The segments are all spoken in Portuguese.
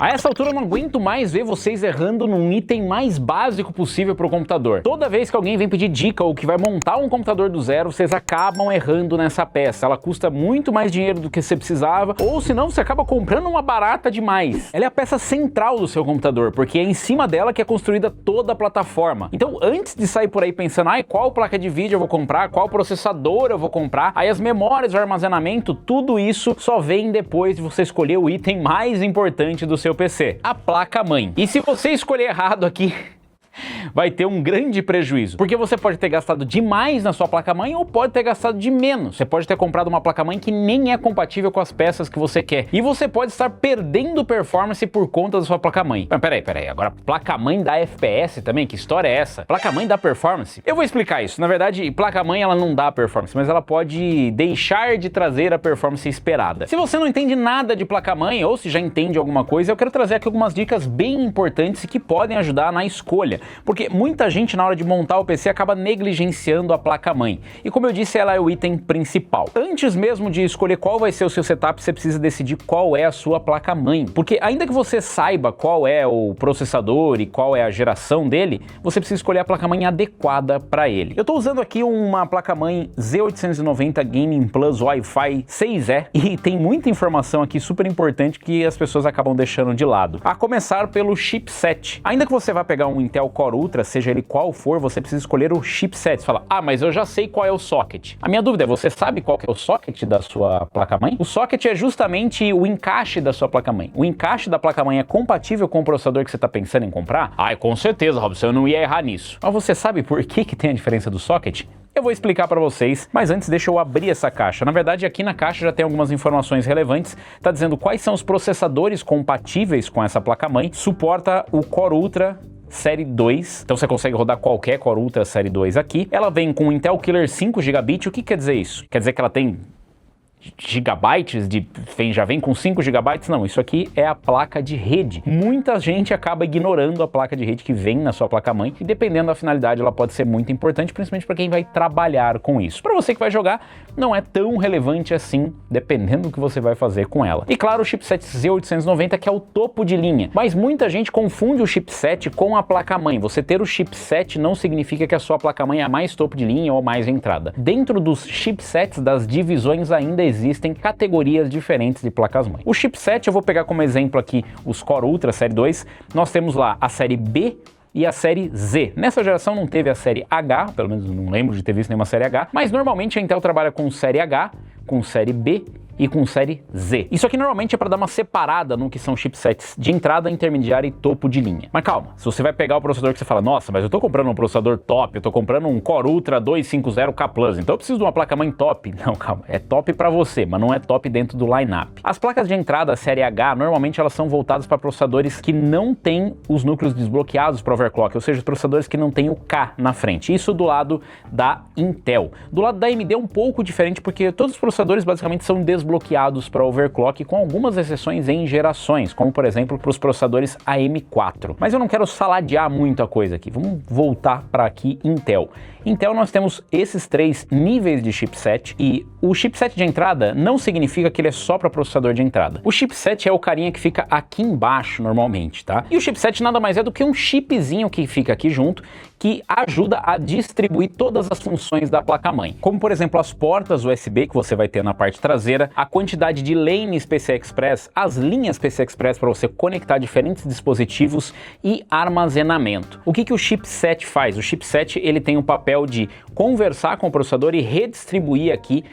A essa altura eu não aguento mais ver vocês errando num item mais básico possível para o computador. Toda vez que alguém vem pedir dica ou que vai montar um computador do zero, vocês acabam errando nessa peça. Ela custa muito mais dinheiro do que você precisava, ou senão você acaba comprando uma barata demais. Ela é a peça central do seu computador, porque é em cima dela que é construída toda a plataforma. Então, antes de sair por aí pensando, qual placa de vídeo eu vou comprar, qual processador eu vou comprar, aí as memórias, o armazenamento, tudo isso só vem depois de você escolher o item mais importante do seu PC, a placa-mãe. E se você escolher errado aqui, vai ter um grande prejuízo, porque você pode ter gastado demais na sua placa-mãe ou pode ter gastado de menos. Você pode ter comprado uma placa-mãe que nem é compatível com as peças que você quer, e você pode estar perdendo performance por conta da sua placa-mãe. Mas peraí, agora placa-mãe dá FPS também? Que história é essa? Placa-mãe dá performance? Eu vou explicar isso. Na verdade, placa-mãe ela não dá performance, mas ela pode deixar de trazer a performance esperada. Se você não entende nada de placa-mãe, ou se já entende alguma coisa, eu quero trazer aqui algumas dicas bem importantes que podem ajudar na escolha. Porque muita gente na hora de montar o PC acaba negligenciando a placa-mãe. E como eu disse, ela é o item principal. Antes mesmo de escolher qual vai ser o seu setup, você precisa decidir qual é a sua placa-mãe. Porque ainda que você saiba qual é o processador e qual é a geração dele, você precisa escolher a placa-mãe adequada para ele. Eu estou usando aqui uma placa-mãe Z890 Gaming Plus Wi-Fi 6E e tem muita informação aqui super importante que as pessoas acabam deixando de lado. A começar pelo chipset. Ainda que você vá pegar um Intel Core Ultra, seja ele qual for, você precisa escolher o chipset. Você fala, mas eu já sei qual é o socket. A minha dúvida é, você sabe qual que é o socket da sua placa-mãe? O socket é justamente o encaixe da sua placa-mãe. O encaixe da placa-mãe é compatível com o processador que você está pensando em comprar? Com certeza, Robson, eu não ia errar nisso. Mas você sabe por que tem a diferença do socket? Eu vou explicar para vocês, mas antes deixa eu abrir essa caixa. Na verdade, aqui na caixa já tem algumas informações relevantes. Tá dizendo quais são os processadores compatíveis com essa placa-mãe. Suporta o Core Ultra Série 2, então você consegue rodar qualquer Core Ultra Série 2 aqui. Ela vem com Intel Killer 5 GB. O que quer dizer isso? Quer dizer que ela tem gigabytes já vem com 5 gigabytes? Não, isso aqui é a placa de rede. Muita gente acaba ignorando a placa de rede que vem na sua placa-mãe e dependendo da finalidade ela pode ser muito importante, principalmente para quem vai trabalhar com isso. Para você que vai jogar, não é tão relevante assim, dependendo do que você vai fazer com ela. E claro, o chipset Z890 que é o topo de linha, mas muita gente confunde o chipset com a placa-mãe. Você ter o chipset não significa que a sua placa-mãe é a mais topo de linha ou mais entrada. Dentro dos chipsets das divisões ainda existem categorias diferentes de placas-mãe. O chipset, eu vou pegar como exemplo aqui os Core Ultra Série 2, nós temos lá a série B e a série Z. Nessa geração não teve a série H, pelo menos não lembro de ter visto nenhuma série H, mas normalmente a Intel trabalha com série H, com série B e com série Z. Isso aqui normalmente é para dar uma separada no que são chipsets de entrada, intermediária e topo de linha. Mas calma, se você vai pegar o processador que você fala, nossa, mas eu tô comprando um processador top, eu tô comprando um Core Ultra 250K Plus, então eu preciso de uma placa-mãe top. Não, calma, é top para você, mas não é top dentro do line-up. As placas de entrada série H, normalmente elas são voltadas para processadores que não têm os núcleos desbloqueados para overclock, ou seja, os processadores que não têm o K na frente. Isso do lado da Intel. Do lado da AMD é um pouco diferente, porque todos os processadores basicamente são desbloqueados para overclock, com algumas exceções em gerações, como por exemplo para os processadores AM4. Mas eu não quero saladear muito a coisa aqui, vamos voltar para aqui Intel. Intel nós temos esses 3 níveis de chipset e o chipset de entrada não significa que ele é só para processador de entrada. O chipset é o carinha que fica aqui embaixo normalmente, tá? E o chipset nada mais é do que um chipzinho que fica aqui junto, que ajuda a distribuir todas as funções da placa-mãe. Como por exemplo as portas USB que você vai ter na parte traseira, a quantidade de lanes PCI Express, as linhas PCI Express para você conectar diferentes dispositivos e armazenamento. O que o chipset faz? O chipset ele tem o papel de conversar com o processador e redistribuir aqui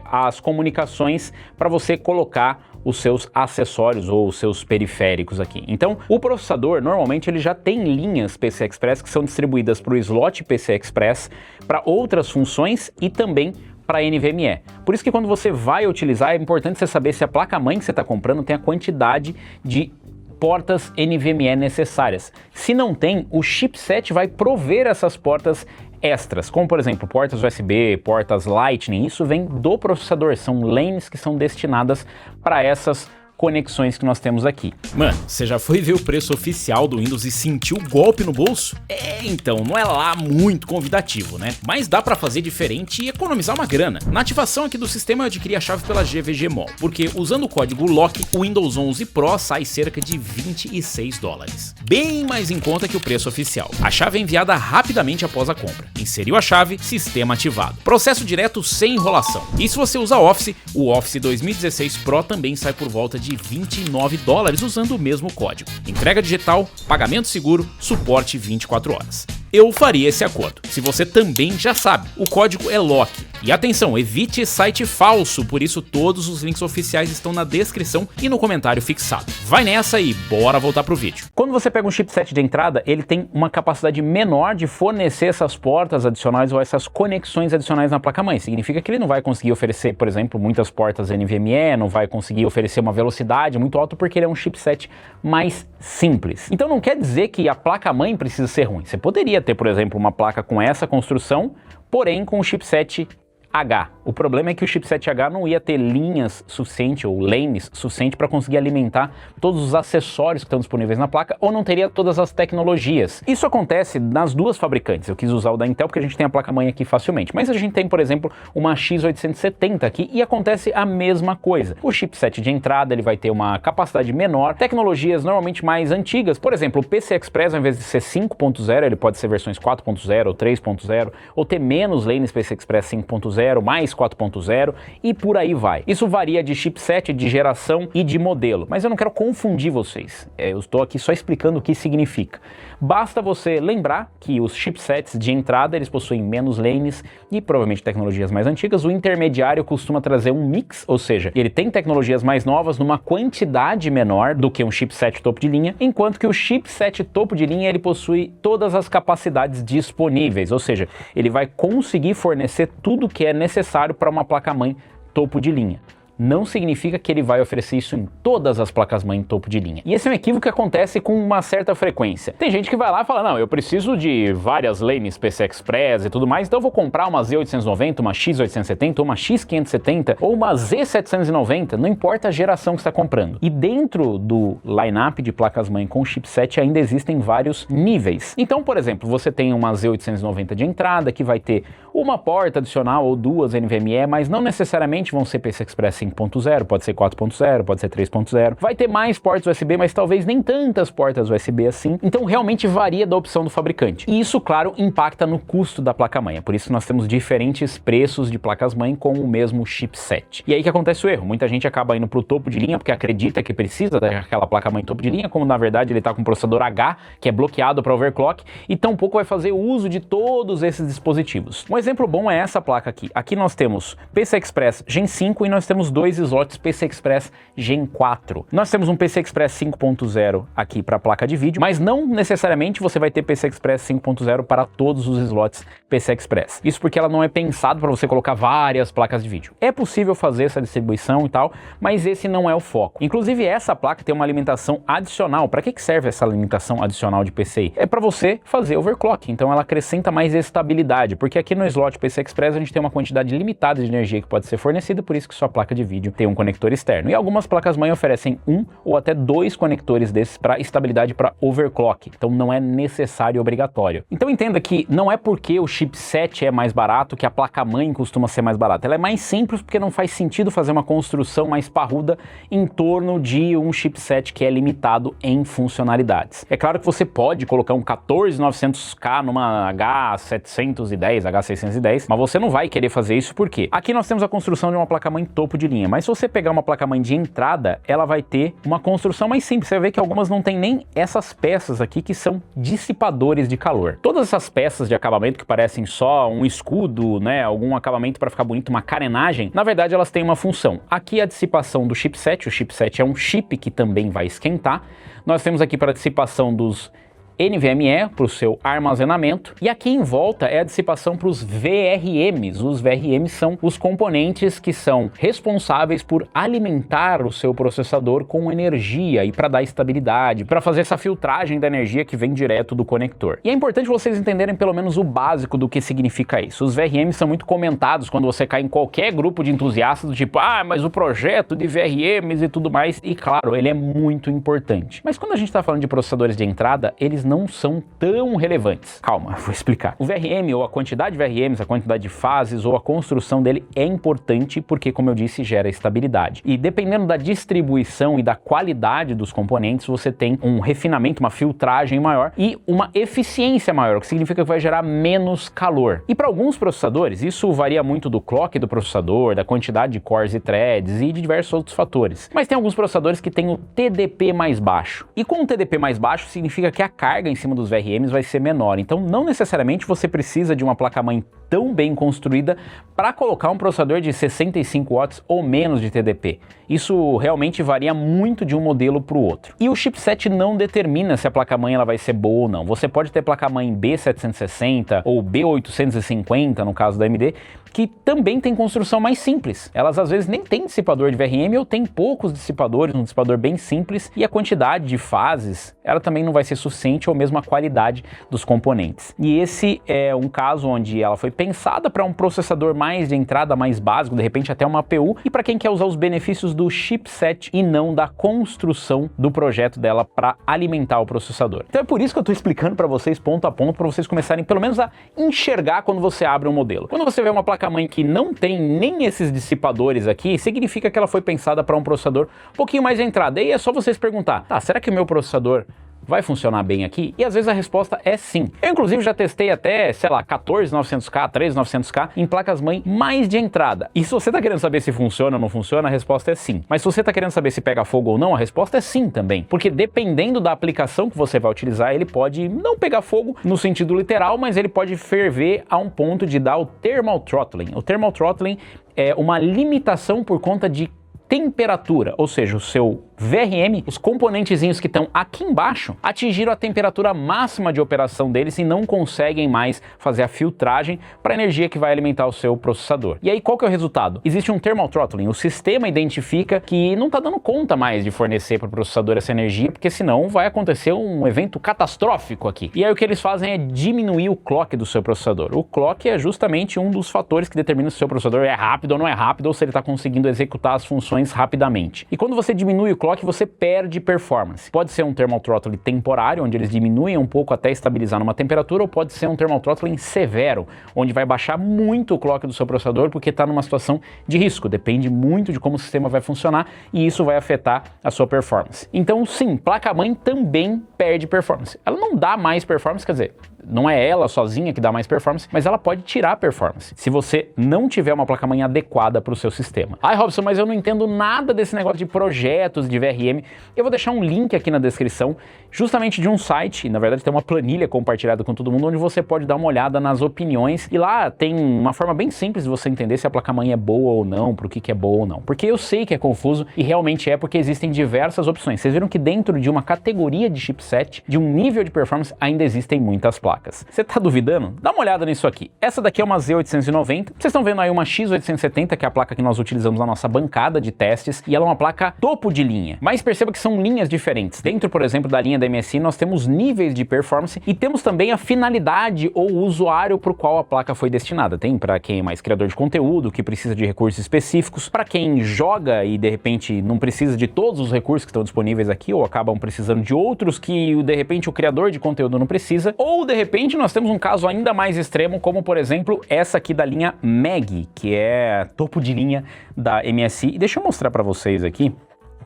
as comunicações para você colocar os seus acessórios ou os seus periféricos aqui. Então, o processador, normalmente, ele já tem linhas PCI Express que são distribuídas para o slot PCI Express, para outras funções e também para NVMe. Por isso que quando você vai utilizar, é importante você saber se a placa-mãe que você está comprando tem a quantidade de portas NVMe necessárias. Se não tem, o chipset vai prover essas portas extras, como por exemplo portas USB, portas Lightning. Isso vem do processador, são lanes que são destinadas para essas conexões que nós temos aqui. Mano, você já foi ver o preço oficial do Windows e sentiu o golpe no bolso? Então, não é lá muito convidativo, né? Mas dá pra fazer diferente e economizar uma grana. Na ativação aqui do sistema eu adquiri a chave pela GVG Mall, porque usando o código LOCK, o Windows 11 Pro sai cerca de $26. Bem mais em conta que o preço oficial. A chave é enviada rapidamente após a compra. Inseriu a chave, sistema ativado. Processo direto sem enrolação. E se você usa Office, o Office 2016 Pro também sai por volta de $29 usando o mesmo código. Entrega digital, pagamento seguro, suporte 24 horas. Eu faria esse acordo. Se você também já sabe, o código é LOCK. E atenção, evite site falso, por isso todos os links oficiais estão na descrição e no comentário fixado. Vai nessa e bora voltar pro vídeo. Quando você pega um chipset de entrada, ele tem uma capacidade menor de fornecer essas portas adicionais ou essas conexões adicionais na placa-mãe. Significa que ele não vai conseguir oferecer, por exemplo, muitas portas NVMe, não vai conseguir oferecer uma velocidade muito alta porque ele é um chipset mais simples. Então não quer dizer que a placa-mãe precisa ser ruim. Você poderia ter, por exemplo, uma placa com essa construção, porém com o chipset H. O problema é que o chipset H não ia ter linhas suficientes ou lanes suficientes para conseguir alimentar todos os acessórios que estão disponíveis na placa, ou não teria todas as tecnologias. Isso acontece nas duas fabricantes. Eu quis usar o da Intel porque a gente tem a placa-mãe aqui facilmente, mas a gente tem, por exemplo, uma X870 aqui e acontece a mesma coisa. O chipset de entrada ele vai ter uma capacidade menor, tecnologias normalmente mais antigas. Por exemplo, o PCI Express, ao invés de ser 5.0, ele pode ser versões 4.0 ou 3.0, ou ter menos lanes PCI Express 5.0, mais 4.0 e por aí vai. Isso varia de chipset, de geração e de modelo, mas eu não quero confundir vocês. Eu estou aqui só explicando o que significa. Basta você lembrar que os chipsets de entrada eles possuem menos lanes e provavelmente tecnologias mais antigas. O intermediário costuma trazer um mix, ou seja, ele tem tecnologias mais novas numa quantidade menor do que um chipset topo de linha, enquanto que o chipset topo de linha ele possui todas as capacidades disponíveis, ou seja, ele vai conseguir fornecer tudo que é necessário para uma placa-mãe topo de linha. Não significa que ele vai oferecer isso em todas as placas-mãe topo de linha. E esse é um equívoco que acontece com uma certa frequência. Tem gente que vai lá e fala, não, eu preciso de várias lanes PCI Express e tudo mais, então eu vou comprar uma Z890, uma X870, uma X570 ou uma Z790, não importa a geração que você está comprando. E dentro do line-up de placas-mãe com chipset ainda existem vários níveis. Então, por exemplo, você tem uma Z890 de entrada que vai ter uma porta adicional ou duas NVMe, mas não necessariamente vão ser PCI Express 5.0, pode ser 4.0, pode ser 3.0. Vai ter mais portas USB, mas talvez nem tantas portas USB assim. Então realmente varia da opção do fabricante. E isso, claro, impacta no custo da placa-mãe. É por isso que nós temos diferentes preços de placas-mãe com o mesmo chipset. E aí que acontece o erro. Muita gente acaba indo pro topo de linha porque acredita que precisa daquela placa-mãe topo de linha, como na verdade ele está com um processador H, que é bloqueado para overclock, e tampouco vai fazer uso de todos esses dispositivos. Um exemplo bom é essa placa aqui. Aqui nós temos PCI Express Gen 5 e nós temos dois slots PCI Express Gen 4. Nós temos um PCI Express 5.0 aqui para a placa de vídeo, mas não necessariamente você vai ter PCI Express 5.0 para todos os slots PCI Express. Isso porque ela não é pensado para você colocar várias placas de vídeo. É possível fazer essa distribuição e tal, mas esse não é o foco. Inclusive essa placa tem uma alimentação adicional. Para que serve essa alimentação adicional de PCI? É para você fazer overclock, então ela acrescenta mais estabilidade, porque aqui no slot PCI Express a gente tem uma quantidade limitada de energia que pode ser fornecida, por isso que sua placa de vídeo tem um conector externo. E algumas placas-mãe oferecem um ou até dois conectores desses para estabilidade para overclock, então não é necessário e obrigatório. Então entenda que não é porque o chipset é mais barato que a placa-mãe costuma ser mais barata. Ela é mais simples porque não faz sentido fazer uma construção mais parruda em torno de um chipset que é limitado em funcionalidades. É claro que você pode colocar um 14900K numa H710, H610, mas você não vai querer fazer isso porque aqui nós temos a construção de uma placa-mãe topo de linha, mas se você pegar uma placa-mãe de entrada, ela vai ter uma construção mais simples. Você vai ver que algumas não tem nem essas peças aqui que são dissipadores de calor. Todas essas peças de acabamento que parecem só um escudo, né, algum acabamento para ficar bonito, uma carenagem, na verdade elas têm uma função. Aqui a dissipação do chipset, o chipset é um chip que também vai esquentar. Nós temos aqui para a dissipação dos NVMe para o seu armazenamento, e aqui em volta é a dissipação para os VRMs. Os VRMs são os componentes que são responsáveis por alimentar o seu processador com energia e para dar estabilidade, para fazer essa filtragem da energia que vem direto do conector. E é importante vocês entenderem pelo menos o básico do que significa isso. Os VRMs são muito comentados quando você cai em qualquer grupo de entusiastas do tipo, mas o projeto de VRMs e tudo mais, e claro, ele é muito importante. Mas quando a gente está falando de processadores de entrada, eles não são tão relevantes. Calma, vou explicar. O VRM, ou a quantidade de VRMs, a quantidade de fases, ou a construção dele é importante porque, como eu disse, gera estabilidade. E dependendo da distribuição e da qualidade dos componentes, você tem um refinamento, uma filtragem maior e uma eficiência maior, o que significa que vai gerar menos calor. E para alguns processadores, isso varia muito do clock do processador, da quantidade de cores e threads e de diversos outros fatores. Mas tem alguns processadores que têm o TDP mais baixo. E com o TDP mais baixo, significa que a carga em cima dos VRMs vai ser menor. Então, não necessariamente você precisa de uma placa-mãe tão bem construída para colocar um processador de 65 watts ou menos de TDP. Isso realmente varia muito de um modelo para o outro. E o chipset não determina se a placa-mãe ela vai ser boa ou não. Você pode ter placa-mãe B760 ou B850, no caso da AMD, que também tem construção mais simples. Elas às vezes nem têm dissipador de VRM ou tem poucos dissipadores, um dissipador bem simples, e a quantidade de fases, ela também não vai ser suficiente ou mesmo a qualidade dos componentes. E esse é um caso onde ela foi pensada para um processador mais de entrada, mais básico, de repente até uma APU, e para quem quer usar os benefícios do chipset e não da construção do projeto dela para alimentar o processador. Então é por isso que eu estou explicando para vocês ponto a ponto, para vocês começarem pelo menos a enxergar quando você abre um modelo. Quando você vê uma placa-mãe que não tem nem esses dissipadores aqui, significa que ela foi pensada para um processador um pouquinho mais de entrada. E aí é só vocês perguntar, tá, será que o meu processador vai funcionar bem aqui? E às vezes a resposta é sim. Eu inclusive já testei até, sei lá, 14900K, 13900K em placas-mãe mais de entrada. E se você tá querendo saber se funciona ou não funciona, a resposta é sim. Mas se você tá querendo saber se pega fogo ou não, a resposta é sim também. Porque dependendo da aplicação que você vai utilizar, ele pode não pegar fogo no sentido literal, mas ele pode ferver a um ponto de dar o thermal throttling. O thermal throttling é uma limitação por conta de temperatura, ou seja, o seu VRM, os componentezinhos que estão aqui embaixo, atingiram a temperatura máxima de operação deles e não conseguem mais fazer a filtragem para a energia que vai alimentar o seu processador. E aí qual que é o resultado? Existe um thermal throttling, o sistema identifica que não está dando conta mais de fornecer para o processador essa energia, porque senão vai acontecer um evento catastrófico aqui. E aí o que eles fazem é diminuir o clock do seu processador. O clock é justamente um dos fatores que determina se o seu processador é rápido ou não é rápido, ou se ele está conseguindo executar as funções rapidamente. E quando você diminui o clock, você perde performance. Pode ser um thermal throttling temporário, onde eles diminuem um pouco até estabilizar numa temperatura, ou pode ser um thermal throttling severo, onde vai baixar muito o clock do seu processador porque está numa situação de risco. Depende muito de como o sistema vai funcionar e isso vai afetar a sua performance. Então sim, placa-mãe também perde performance. Ela não dá mais performance, quer dizer, não é ela sozinha que dá mais performance, mas ela pode tirar performance se você não tiver uma placa-mãe adequada para o seu sistema. Ai, Robson, mas eu não entendo nada desse negócio de projetos de VRM. Eu vou deixar um link aqui na descrição, justamente de um site, na verdade tem uma planilha compartilhada com todo mundo, onde você pode dar uma olhada nas opiniões, e lá tem uma forma bem simples de você entender se a placa-mãe é boa ou não, por que é boa ou não. Porque eu sei que é confuso, e realmente é porque existem diversas opções. Vocês viram que dentro de uma categoria de chipset, de um nível de performance, ainda existem muitas placas. Você tá duvidando? Dá uma olhada nisso aqui. Essa daqui é uma Z890. Vocês estão vendo aí uma X870, que é a placa que nós utilizamos na nossa bancada de testes, e ela é uma placa topo de linha. Mas perceba que são linhas diferentes. Dentro, por exemplo, da linha da MSI, nós temos níveis de performance e temos também a finalidade ou o usuário para o qual a placa foi destinada. Tem para quem é mais criador de conteúdo, que precisa de recursos específicos, para quem joga e de repente não precisa de todos os recursos que estão disponíveis aqui, ou acabam precisando de outros que de repente o criador de conteúdo não precisa, ou de repente nós temos um caso ainda mais extremo, como por exemplo essa aqui da linha Mag, que é topo de linha da MSI. E deixa eu mostrar para vocês aqui,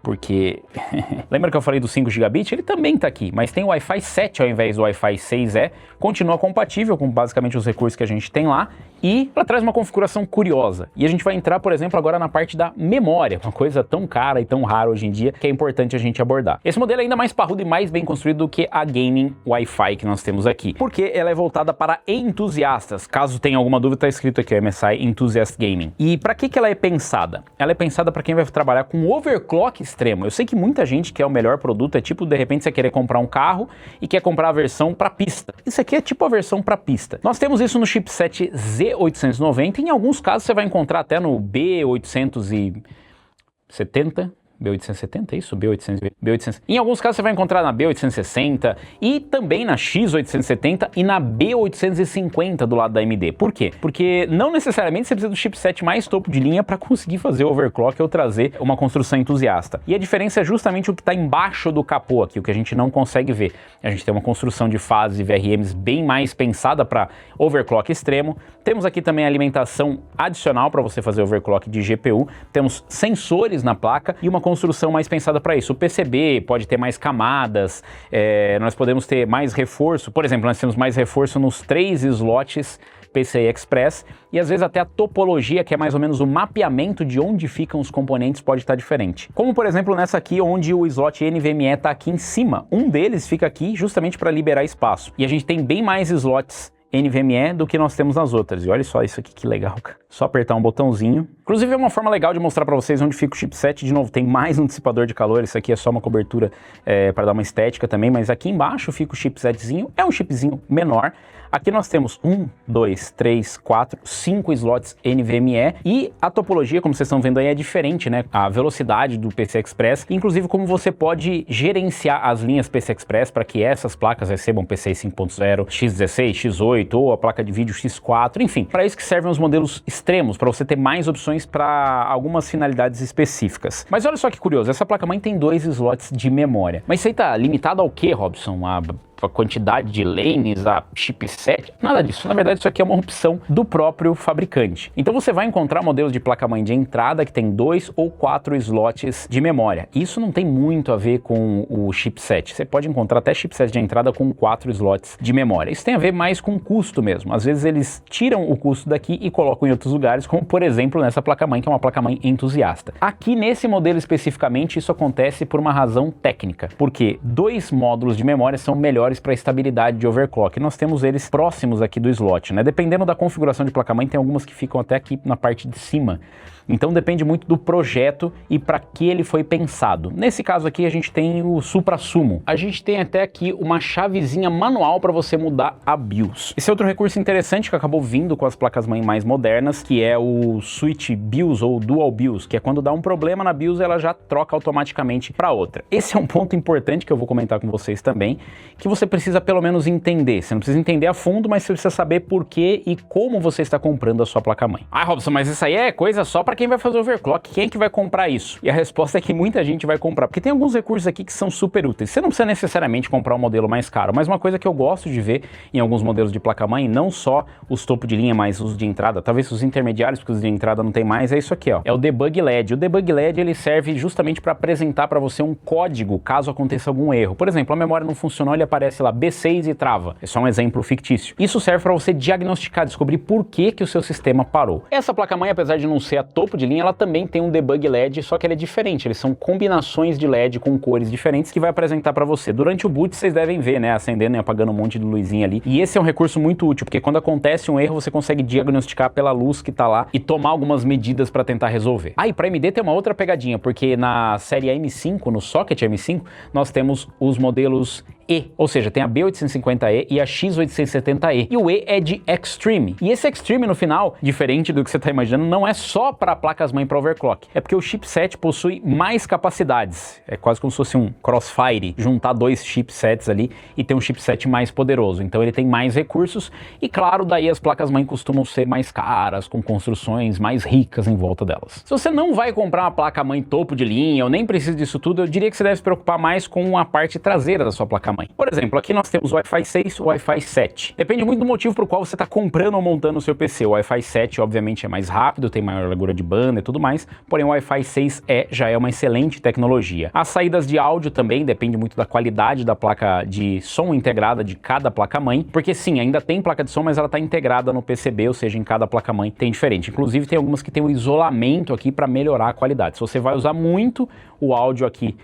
porque lembra que eu falei do 5 GB? Ele também está aqui, mas tem o Wi-Fi 7 ao invés do Wi-Fi 6E, continua compatível com basicamente os recursos que a gente tem lá, e ela traz uma configuração curiosa. E a gente vai entrar, por exemplo, agora na parte da memória, uma coisa tão cara e tão rara hoje em dia, que é importante a gente abordar. Esse modelo é ainda mais parrudo e mais bem construído do que a Gaming Wi-Fi que nós temos aqui, porque ela é voltada para entusiastas. Caso tenha alguma dúvida, está escrito aqui, MSI Enthusiast Gaming. E para que ela é pensada? Ela é pensada para quem vai trabalhar com overclock extremo. Eu sei que muita gente quer o melhor produto, é tipo, de repente você querer comprar um carro e quer comprar a versão para pista. Isso aqui é tipo a versão para pista. Nós temos isso no chipset Z890, em alguns casos você vai encontrar até no B870, B870, é isso? B800. Em alguns casos você vai encontrar na B860 e também na X870 e na B850 do lado da AMD. Por quê? Porque não necessariamente você precisa do chipset mais topo de linha para conseguir fazer o overclock ou trazer uma construção entusiasta. E a diferença é justamente o que está embaixo do capô aqui, o que a gente não consegue ver. A gente tem uma construção de fases e VRMs bem mais pensada para overclock extremo. Temos aqui também a alimentação adicional para você fazer overclock de GPU. Temos sensores na placa e uma construção mais pensada para isso. O PCB pode ter mais camadas, nós podemos ter mais reforço. Por exemplo, nós temos mais reforço nos 3 slots PCI Express e às vezes até a topologia, que é mais ou menos o mapeamento de onde ficam os componentes, pode estar diferente. Como por exemplo nessa aqui, onde o slot NVMe está aqui em cima. Um deles fica aqui justamente para liberar espaço. E a gente tem bem mais slots NVMe do que nós temos nas outras. E olha só isso aqui, que legal, cara. Só apertar um botãozinho. Inclusive é uma forma legal de mostrar para vocês onde fica o chipset. De novo, tem mais um dissipador de calor. Isso aqui é só uma cobertura para dar uma estética também, mas aqui embaixo fica o chipsetzinho. É um chipzinho menor. Aqui nós temos 1, 2, 3, 4, 5 slots NVMe e a topologia, como vocês estão vendo aí, é diferente, né? A velocidade do PCI Express, inclusive como você pode gerenciar as linhas PCI Express para que essas placas recebam PCI 5.0, X16, X8 ou a placa de vídeo X4, enfim. Para isso que servem os modelos extremos, para você ter mais opções para algumas finalidades específicas. Mas olha só que curioso, essa placa-mãe tem 2 slots de memória. Mas isso aí tá limitado ao quê, Robson? A quantidade de lanes, a chipset, nada disso. Na verdade, isso aqui é uma opção do próprio fabricante. Então você vai encontrar modelos de placa-mãe de entrada que tem 2 ou 4 slots de memória. Isso não tem muito a ver com o chipset. Você pode encontrar até chipset de entrada com 4 slots de memória. Isso tem a ver mais com custo mesmo. Às vezes eles tiram o custo daqui e colocam em outros lugares, como por exemplo nessa placa-mãe, que é uma placa-mãe entusiasta. Aqui nesse modelo especificamente, isso acontece por uma razão técnica, porque 2 módulos de memória são melhores para estabilidade de overclock. Nós temos eles próximos aqui do slot, né? Dependendo da configuração de placa-mãe, tem algumas que ficam até aqui na parte de cima. Então depende muito do projeto e para que ele foi pensado. Nesse caso aqui a gente tem o suprassumo. A gente tem até aqui uma chavezinha manual para você mudar a BIOS. Esse é outro recurso interessante que acabou vindo com as placas-mãe mais modernas, que é o Switch BIOS ou Dual BIOS, que é quando dá um problema na BIOS, ela já troca automaticamente para outra. Esse é um ponto importante que eu vou comentar com vocês também, que você precisa pelo menos entender. Você não precisa entender a fundo, mas você precisa saber por que e como você está comprando a sua placa-mãe. Ah, Robson, mas isso aí é coisa só para quem vai fazer overclock. Quem é que vai comprar isso? E a resposta é que muita gente vai comprar, porque tem alguns recursos aqui que são super úteis. Você não precisa necessariamente comprar um modelo mais caro, mas uma coisa que eu gosto de ver em alguns modelos de placa-mãe, não só os topo de linha, mas os de entrada, talvez os intermediários, porque os de entrada não tem mais, é isso aqui, ó. É o Debug LED. O Debug LED, ele serve justamente para apresentar para você um código, caso aconteça algum erro. Por exemplo, a memória não funcionou, ele aparece lá B6 e trava. É só um exemplo fictício. Isso serve para você diagnosticar, descobrir por que o seu sistema parou. Essa placa-mãe, apesar de não ser a topo de linha, ela também tem um debug LED, só que ele é diferente. Eles são combinações de LED com cores diferentes que vai apresentar para você. Durante o boot, vocês devem ver, né, acendendo e apagando um monte de luzinha ali. E esse é um recurso muito útil, porque quando acontece um erro, você consegue diagnosticar pela luz que tá lá e tomar algumas medidas para tentar resolver. Ah, e para AMD tem uma outra pegadinha, porque na série M5, no socket M5, nós temos os modelos E, ou seja, tem a B850E e a X870E, e o E é de Extreme. E esse Extreme no final, diferente do que você está imaginando, não é só para placas-mãe para overclock, é porque o chipset possui mais capacidades, é quase como se fosse um crossfire, juntar 2 chipsets ali e ter um chipset mais poderoso, então ele tem mais recursos e claro, daí as placas-mãe costumam ser mais caras, com construções mais ricas em volta delas. Se você não vai comprar uma placa-mãe topo de linha ou nem precisa disso tudo, eu diria que você deve se preocupar mais com a parte traseira da sua placa-mãe. Por exemplo, aqui nós temos o Wi-Fi 6 e o Wi-Fi 7. Depende muito do motivo por qual você está comprando ou montando o seu PC. O Wi-Fi 7, obviamente, é mais rápido, tem maior largura de banda e tudo mais, porém o Wi-Fi 6 já é uma excelente tecnologia. As saídas de áudio também depende muito da qualidade da placa de som integrada de cada placa-mãe, porque sim, ainda tem placa de som, mas ela está integrada no PCB, ou seja, em cada placa-mãe tem diferente. Inclusive tem algumas que tem um isolamento aqui para melhorar a qualidade. Se você vai usar muito o áudio aqui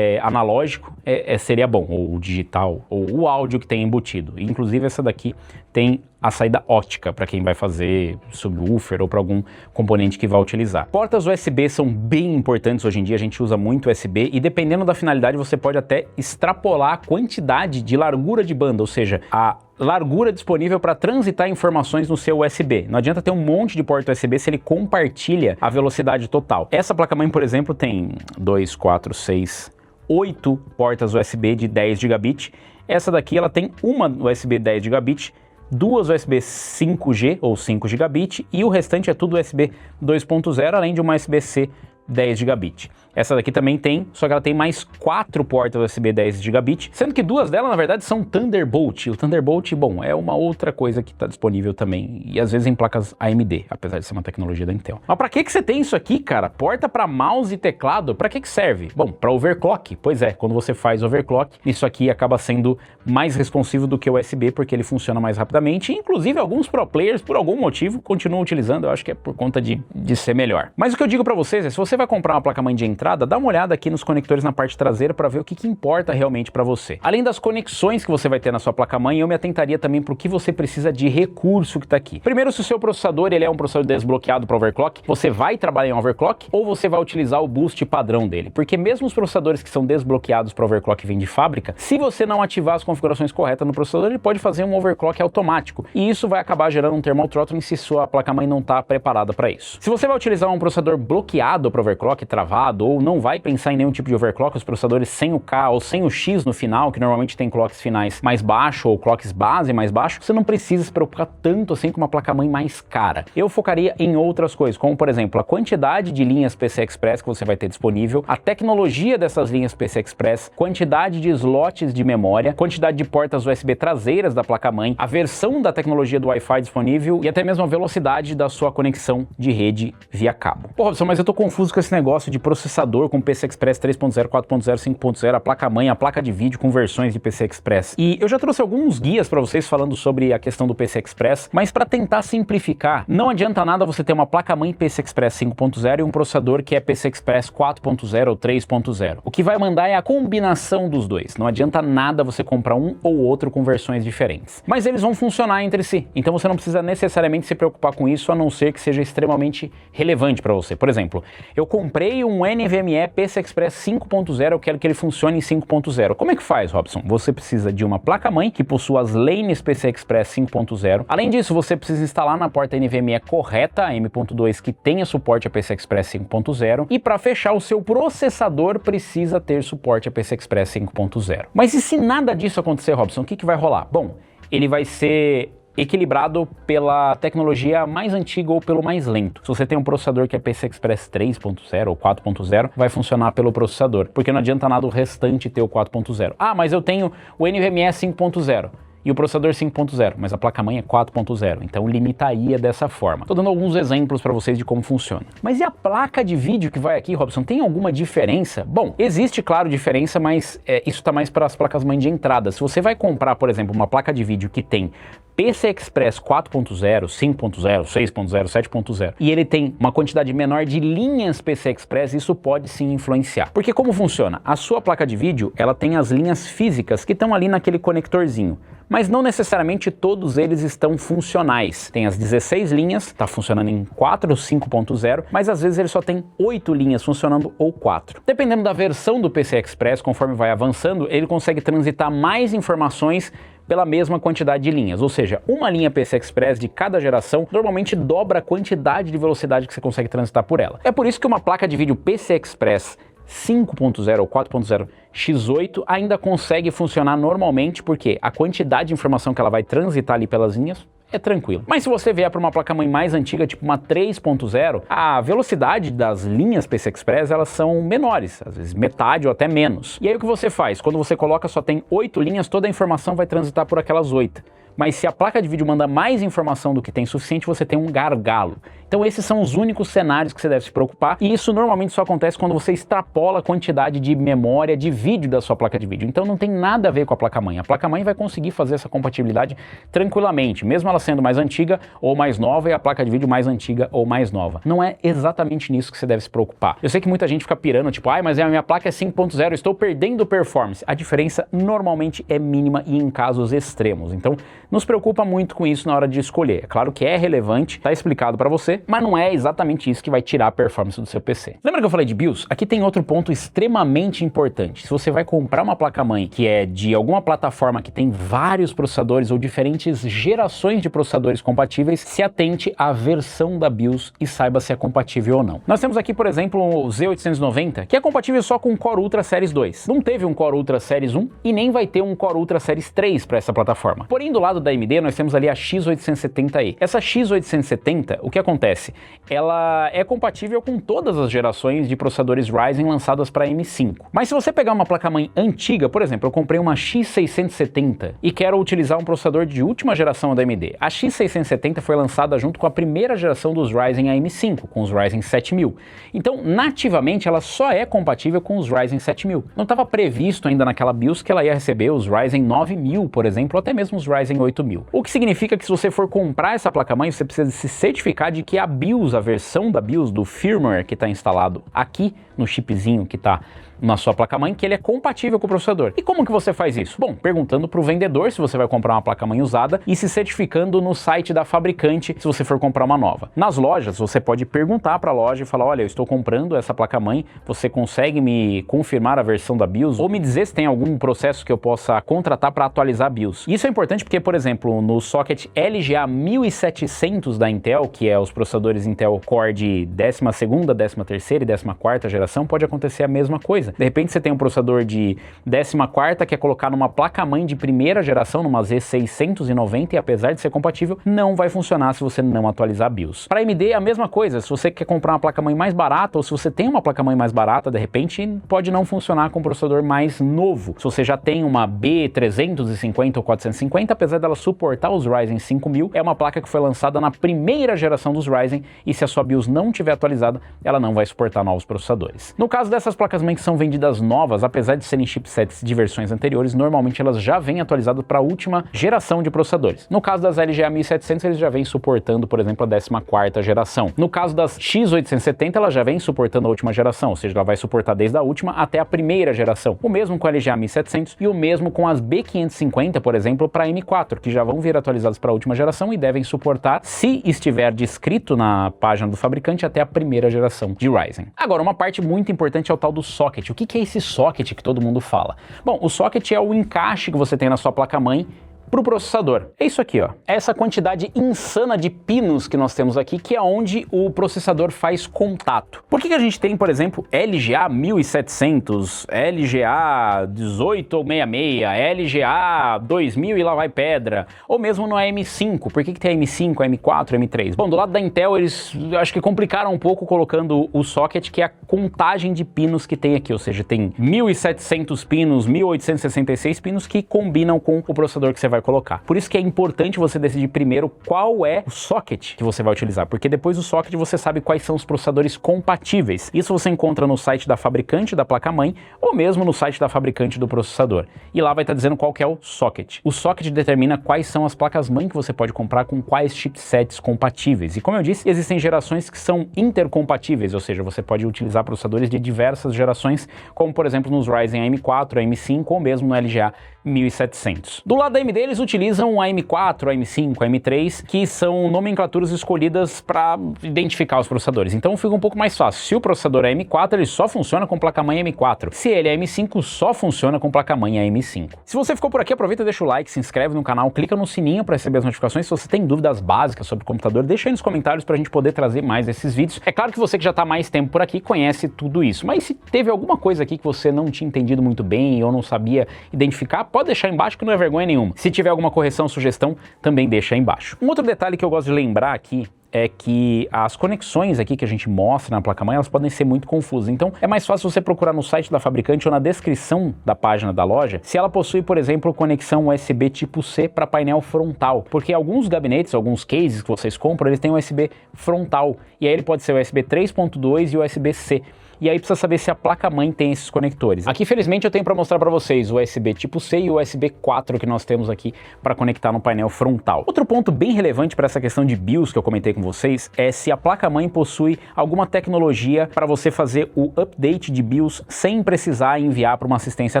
analógico, seria bom, ou de digital ou o áudio que tem embutido. Inclusive essa daqui tem a saída ótica para quem vai fazer subwoofer ou para algum componente que vai utilizar. Portas USB são bem importantes hoje em dia, a gente usa muito USB e dependendo da finalidade você pode até extrapolar a quantidade de largura de banda, ou seja, a largura disponível para transitar informações no seu USB. Não adianta ter um monte de porta USB se ele compartilha a velocidade total. Essa placa-mãe, por exemplo, tem 2, 4, 6, 8 portas USB de 10 gigabit. Essa daqui ela tem uma USB 10 gigabit, duas USB 5G ou 5 gigabit e o restante é tudo USB 2.0, além de uma USB-C 10 gigabit. Essa daqui também tem, só que ela tem mais 4 portas USB 10 gigabit, sendo que duas delas, na verdade, são Thunderbolt. O Thunderbolt, bom, é uma outra coisa que está disponível também, e às vezes em placas AMD, apesar de ser uma tecnologia da Intel. Mas para que você tem isso aqui, cara? Porta para mouse e teclado, para que serve? Bom, para overclock. Pois é, quando você faz overclock, isso aqui acaba sendo mais responsivo do que o USB, porque ele funciona mais rapidamente, e, inclusive alguns pro players, por algum motivo, continuam utilizando, eu acho que é por conta de ser melhor. Mas o que eu digo para vocês é, se você vai comprar uma placa-mãe de entrada, dá uma olhada aqui nos conectores na parte traseira para ver o que importa realmente para você. Além das conexões que você vai ter na sua placa-mãe, eu me atentaria também para o que você precisa de recurso que está aqui. Primeiro, se o seu processador ele é um processador desbloqueado para overclock, você vai trabalhar em overclock ou você vai utilizar o boost padrão dele. Porque mesmo os processadores que são desbloqueados para overclock que vem de fábrica, se você não ativar as configurações corretas no processador, ele pode fazer um overclock automático. E isso vai acabar gerando um thermal throttling se sua placa-mãe não está preparada para isso. Se você vai utilizar um processador bloqueado para overclock, travado, ou não vai pensar em nenhum tipo de overclock, os processadores sem o K ou sem o X no final, que normalmente tem clocks finais mais baixo ou clocks base mais baixo, você não precisa se preocupar tanto assim com uma placa-mãe mais cara. Eu focaria em outras coisas, como por exemplo, a quantidade de linhas PCI Express que você vai ter disponível, a tecnologia dessas linhas PCI Express, quantidade de slots de memória, quantidade de portas USB traseiras da placa-mãe, a versão da tecnologia do Wi-Fi disponível e até mesmo a velocidade da sua conexão de rede via cabo. Pô, Robson, mas eu tô confuso com esse negócio de processador com PCI Express 3.0, 4.0, 5.0, a placa-mãe, a placa de vídeo com versões de PCI Express. E eu já trouxe alguns guias para vocês falando sobre a questão do PCI Express, mas para tentar simplificar, não adianta nada você ter uma placa-mãe PCI Express 5.0 e um processador que é PCI Express 4.0 ou 3.0. O que vai mandar é a combinação dos dois. Não adianta nada você comprar um ou outro com versões diferentes. Mas eles vão funcionar entre si, então você não precisa necessariamente se preocupar com isso, a não ser que seja extremamente relevante para você. Por exemplo, eu comprei um NVMe PCI Express 5.0, eu quero que ele funcione em 5.0. Como é que faz, Robson? Você precisa de uma placa-mãe que possua as lanes PCI Express 5.0. Além disso, você precisa instalar na porta NVMe correta, a M.2, que tenha suporte a PCI Express 5.0. E para fechar, o seu processador precisa ter suporte a PCI Express 5.0. Mas e se nada disso acontecer, Robson, o que vai rolar? Bom, ele vai ser equilibrado pela tecnologia mais antiga ou pelo mais lento. Se você tem um processador que é PCI Express 3.0 ou 4.0, vai funcionar pelo processador, porque não adianta nada o restante ter o 4.0. Ah, mas eu tenho o NVMe 5.0 e o processador 5.0, mas a placa-mãe é 4.0, então limitaria dessa forma. Tô dando alguns exemplos para vocês de como funciona. Mas e a placa de vídeo que vai aqui, Robson? Tem alguma diferença? Bom, existe, claro, diferença, mas isso tá mais para as placas-mãe de entrada. Se você vai comprar, por exemplo, uma placa de vídeo que tem PCI Express 4.0, 5.0, 6.0, 7.0 e ele tem uma quantidade menor de linhas PCI Express, isso pode sim influenciar. Porque como funciona? A sua placa de vídeo, ela tem as linhas físicas que estão ali naquele conectorzinho, mas não necessariamente todos eles estão funcionais. Tem as 16 linhas, está funcionando em 4 ou 5.0, mas às vezes ele só tem 8 linhas funcionando ou 4. Dependendo da versão do PCI Express, conforme vai avançando, ele consegue transitar mais informações pela mesma quantidade de linhas, ou seja, uma linha PCI Express de cada geração normalmente dobra a quantidade de velocidade que você consegue transitar por ela. É por isso que uma placa de vídeo PCI Express 5.0 ou 4.0 X8 ainda consegue funcionar normalmente, porque a quantidade de informação que ela vai transitar ali pelas linhas é tranquilo. Mas se você vier para uma placa-mãe mais antiga, tipo uma 3.0, a velocidade das linhas PCI Express, elas são menores, às vezes metade ou até menos. E aí o que você faz? Quando você coloca só tem 8 linhas, toda a informação vai transitar por aquelas 8. mas se a placa de vídeo manda mais informação do que tem suficiente, você tem um gargalo. Então esses são os únicos cenários que você deve se preocupar, e isso normalmente só acontece quando você extrapola a quantidade de memória de vídeo da sua placa de vídeo. Então não tem nada a ver com a placa-mãe. A placa-mãe vai conseguir fazer essa compatibilidade tranquilamente, mesmo ela sendo mais antiga ou mais nova e a placa de vídeo mais antiga ou mais nova. Não é exatamente nisso que você deve se preocupar. Eu sei que muita gente fica pirando, tipo, mas a minha placa é 5.0, estou perdendo performance. A diferença normalmente é mínima e em casos extremos. Então não se preocupa muito com isso na hora de escolher. É claro que é relevante, tá explicado para você, mas não é exatamente isso que vai tirar a performance do seu PC. Lembra que eu falei de BIOS? Aqui tem outro ponto extremamente importante. Se você vai comprar uma placa-mãe que é de alguma plataforma que tem vários processadores ou diferentes gerações de processadores compatíveis, se atente à versão da BIOS e saiba se é compatível ou não. Nós temos aqui, por exemplo, o Z890, que é compatível só com o Core Ultra Series 2. Não teve um Core Ultra Series 1 e nem vai ter um Core Ultra Series 3 para essa plataforma. Porém, do lado da AMD, nós temos ali a X870E. Essa X870, o que acontece? Ela é compatível com todas as gerações de processadores Ryzen lançadas para M5. Mas se você pegar uma placa-mãe antiga, por exemplo, eu comprei uma X670 e quero utilizar um processador de última geração da AMD. A X670 foi lançada junto com a primeira geração dos Ryzen AM5, com os Ryzen 7000. Então, nativamente, ela só é compatível com os Ryzen 7000. Não estava previsto ainda naquela BIOS que ela ia receber os Ryzen 9000, por exemplo, ou até mesmo os Ryzen 8000. O que significa que se você for comprar essa placa-mãe, você precisa se certificar de que a BIOS, a versão da BIOS, do firmware que está instalado aqui no chipzinho que está na sua placa-mãe, que ele é compatível com o processador. E como que você faz isso? Bom, perguntando para o vendedor se você vai comprar uma placa-mãe usada e se certificando no site da fabricante se você for comprar uma nova. Nas lojas, você pode perguntar para a loja e falar, olha, eu estou comprando essa placa-mãe, você consegue me confirmar a versão da BIOS ou me dizer se tem algum processo que eu possa contratar para atualizar a BIOS. Isso é importante porque, por exemplo, no socket LGA 1700 da Intel, que é os processadores Intel Core de 12ª, 13ª e 14ª geração, pode acontecer a mesma coisa. De repente você tem um processador de 14ª, quer colocar numa placa-mãe de primeira geração, numa Z690, e apesar de ser compatível, não vai funcionar se você não atualizar a BIOS. Para AMD é a mesma coisa, se você quer comprar uma placa-mãe mais barata, ou se você tem uma placa-mãe mais barata, de repente pode não funcionar com um processador mais novo. Se você já tem uma B350 ou 450, apesar dela suportar os Ryzen 5000, é uma placa que foi lançada na primeira geração dos Ryzen, e se a sua BIOS não estiver atualizada, ela não vai suportar novos processadores. No caso dessas placas-mãe que são vendidas novas, apesar de serem chipsets de versões anteriores, normalmente elas já vêm atualizadas para a última geração de processadores. No caso das LGA 1700, eles já vêm suportando, por exemplo, a 14ª geração. No caso das X870, ela já vem suportando a última geração, ou seja, ela vai suportar desde a última até a primeira geração. O mesmo com a LGA 1700 e o mesmo com as B550, por exemplo, para M4, que já vão vir atualizadas para a última geração e devem suportar, se estiver descrito na página do fabricante, até a primeira geração de Ryzen. Agora, uma parte muito importante é o tal do socket. O que é esse socket que todo mundo fala? Bom, o socket é o encaixe que você tem na sua placa-mãe para o processador. É isso aqui, ó. Essa quantidade insana de pinos que nós temos aqui, que é onde o processador faz contato. Por que a gente tem, por exemplo, LGA 1700, LGA 1866, LGA 2000 e lá vai pedra, ou mesmo no M5? Por que tem a M5, a M4, a M3? Bom, do lado da Intel, eles acho que complicaram um pouco colocando o socket, que é a contagem de pinos que tem aqui, ou seja, tem 1700 pinos, 1866 pinos que combinam com o processador que você vai colocar. Por isso que é importante você decidir primeiro qual é o socket que você vai utilizar, porque depois do socket você sabe quais são os processadores compatíveis. Isso você encontra no site da fabricante da placa-mãe ou mesmo no site da fabricante do processador. E lá vai estar dizendo qual que é o socket. O socket determina quais são as placas-mãe que você pode comprar com quais chipsets compatíveis. E como eu disse, existem gerações que são intercompatíveis, ou seja, você pode utilizar processadores de diversas gerações, como por exemplo nos Ryzen AM4, AM5 ou mesmo no LGA 1700. Do lado da AMD, eles utilizam a M4, a M5, a M3, que são nomenclaturas escolhidas para identificar os processadores. Então fica um pouco mais fácil. Se o processador é M4, ele só funciona com placa-mãe M4. Se ele é M5, só funciona com placa-mãe M5. Se você ficou por aqui, aproveita, deixa o like, se inscreve no canal, clica no sininho para receber as notificações. Se você tem dúvidas básicas sobre o computador, deixa aí nos comentários para a gente poder trazer mais desses vídeos. É claro que você que já está mais tempo por aqui conhece tudo isso, mas se teve alguma coisa aqui que você não tinha entendido muito bem ou não sabia identificar, pode deixar embaixo que não é vergonha nenhuma. Se tiver alguma correção, sugestão, também deixa aí embaixo. Um outro detalhe que eu gosto de lembrar aqui é que as conexões aqui que a gente mostra na placa-mãe, elas podem ser muito confusas. Então, é mais fácil você procurar no site da fabricante ou na descrição da página da loja se ela possui, por exemplo, conexão USB tipo C para painel frontal. Porque alguns gabinetes, alguns cases que vocês compram, eles têm USB frontal. E aí ele pode ser USB 3.2 e USB-C. E aí precisa saber se a placa-mãe tem esses conectores. Aqui, felizmente, eu tenho para mostrar para vocês o USB tipo C e o USB 4 que nós temos aqui para conectar no painel frontal. Outro ponto bem relevante para essa questão de BIOS que eu comentei com vocês é se a placa-mãe possui alguma tecnologia para você fazer o update de BIOS sem precisar enviar para uma assistência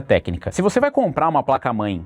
técnica. Se você vai comprar uma placa-mãe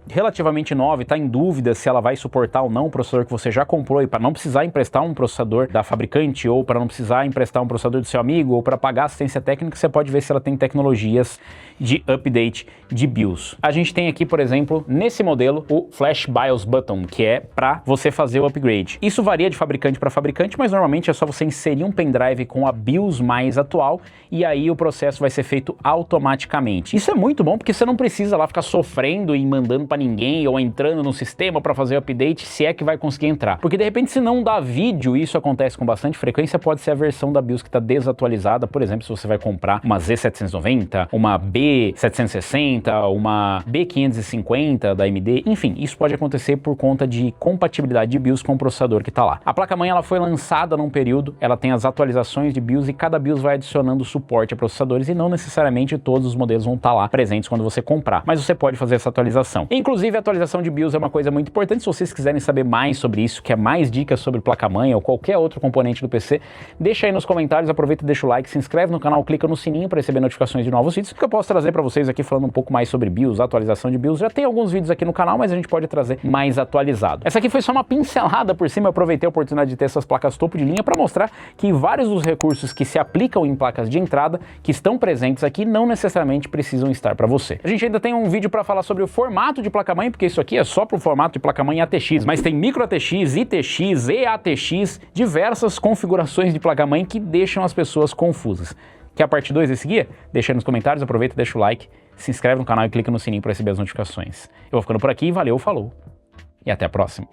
relativamente nova e está em dúvida se ela vai suportar ou não o processador que você já comprou, e para não precisar emprestar um processador da fabricante, ou para não precisar emprestar um processador do seu amigo, ou para pagar assistência técnica, você pode ver se ela tem tecnologias de update de BIOS. A gente tem aqui, por exemplo, nesse modelo, o Flash BIOS Button, que é para você fazer o upgrade. Isso varia de fabricante para fabricante, mas normalmente é só você inserir um pendrive com a BIOS mais atual e aí o processo vai ser feito automaticamente. Isso é muito bom porque você não precisa lá ficar sofrendo e mandando para ninguém ou entrando no sistema para fazer o update, se é que vai conseguir entrar. Porque de repente, se não dá vídeo, isso acontece com bastante frequência, pode ser a versão da BIOS que está desatualizada. Por exemplo, se você vai comprar uma Z790, uma B760, uma B550 da AMD, enfim, isso pode acontecer por conta de compatibilidade de BIOS com o processador que está lá. A placa-mãe ela foi lançada num período, ela tem as atualizações de BIOS e cada BIOS vai adicionando suporte a processadores e não necessariamente todos os modelos vão estar lá presentes quando você comprar, mas você pode fazer essa atualização. Inclusive, a atualização de BIOS é uma coisa muito importante. Se vocês quiserem saber mais sobre isso, quer mais dicas sobre placa-mãe ou qualquer outro componente do PC, deixa aí nos comentários, aproveita e deixa o like, se inscreve no canal, clica no sininho para receber notificações de novos vídeos, que eu posso trazer para vocês aqui falando um pouco mais sobre BIOS, atualização de BIOS. Já tem alguns vídeos aqui no canal, mas a gente pode trazer mais atualizado. Essa aqui foi só uma pincelada por cima, eu aproveitei a oportunidade de ter essas placas topo de linha para mostrar que vários dos recursos que se aplicam em placas de entrada, que estão presentes aqui, não necessariamente precisam estar para você. A gente ainda tem um vídeo para falar sobre o formato de placa-mãe, porque isso aqui é só para o formato de placa-mãe ATX, mas tem micro ATX, ITX, EATX, diversas configurações de placa-mãe que deixam as pessoas confusas. Quer a parte 2 desse guia? Deixa aí nos comentários, aproveita, deixa o like, se inscreve no canal e clica no sininho para receber as notificações. Eu vou ficando por aqui, valeu, falou e até a próxima.